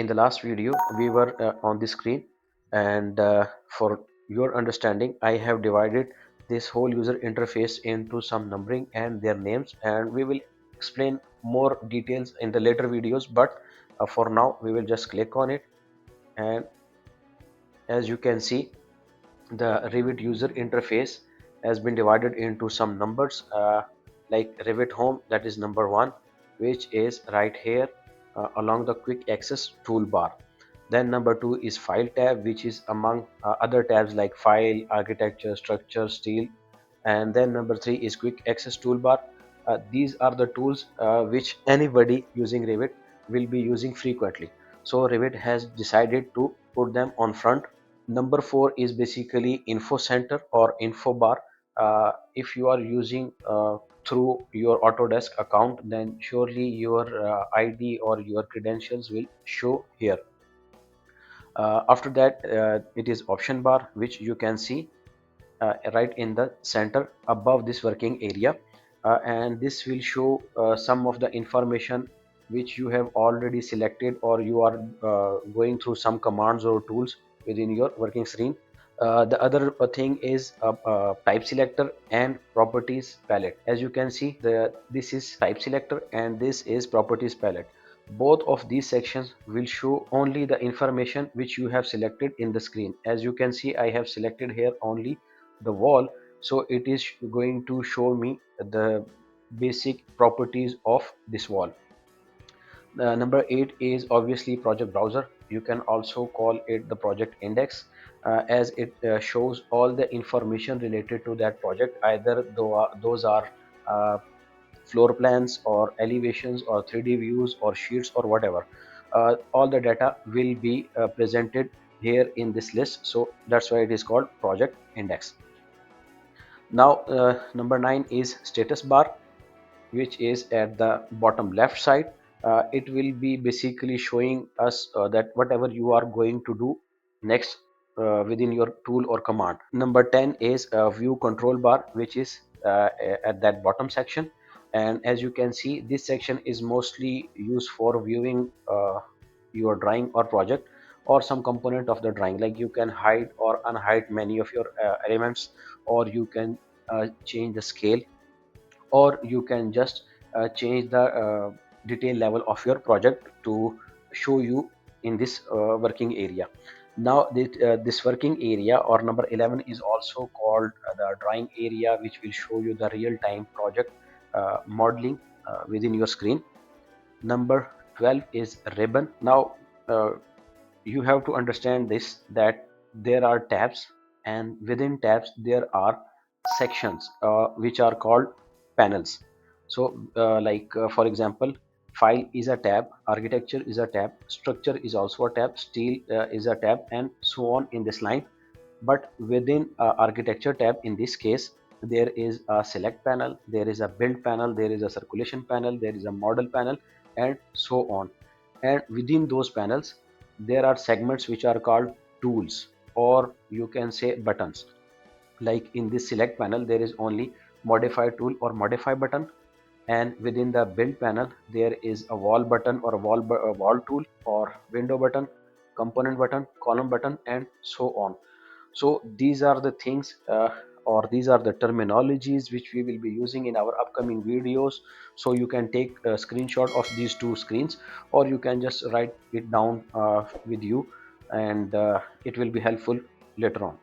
In the last video we were on the screen, and for your understanding I have divided this whole user interface into some numbering and their names, and we will explain more details in the later videos, but for now we will just click on it. And as you can see, the Revit user interface has been divided into some numbers, like Revit Home, that is number one, which is right here along the quick access toolbar. Then number two is File tab, which is among other tabs like File, Architecture, Structure, Steel. And then number three is Quick Access Toolbar. These are the tools which anybody using Revit will be using frequently. So Revit has decided to put them on front. Number four is basically Info Center or Info Bar. If you are using through your Autodesk account, then surely your ID or your credentials will show here. After that, it is Option Bar, which you can see right in the center above this working area, and this will show some of the information which you have already selected, or you are going through some commands or tools within your working screen. The other thing is type selector and properties palette. As you can see, this is type selector and this is properties palette. Both of these sections will show only the information which you have selected in the screen. As you can see, I have selected here only the wall, so it is going to show me the basic properties of this wall. Number 8 is obviously project browser. You can also call it the project index, as it shows all the information related to that project, either those are uh, floor plans or elevations or 3D views or sheets or whatever. All the data will be presented here in this list, so that's why it is called project index. Now number 9 is status bar, which is at the bottom left side. It will be basically showing us that whatever you are going to do next within your tool or command. Number 10 is view control bar, which is at that bottom section. And as you can see, this section is mostly used for viewing your drawing or project or some component of the drawing, like you can hide or unhide many of your elements, or you can change the scale, or you can just change the detail level of your project to show you in this working area. Now this working area, or number 11, is also called the drawing area, which will show you the real-time project modeling within your screen. Number 12 is ribbon. Now you have to understand this, that there are tabs, and within tabs there are sections which are called panels. So for example, file is a tab, architecture is a tab, structure is also a tab, steel is a tab, and so on in this line. But within architecture tab, in this case, there is a select panel, there is a build panel, there is a circulation panel, there is a model panel, and so on. And within those panels there are segments which are called tools, or you can say buttons. Like in this select panel, there is only modify tool or modify button, and within the build panel there is a wall button or a wall tool, or window button, component button, column button, and so on. So these are the things, or these are the terminologies which we will be using in our upcoming videos. So you can take a screenshot of these two screens, or you can just write it down with you, and it will be helpful later on.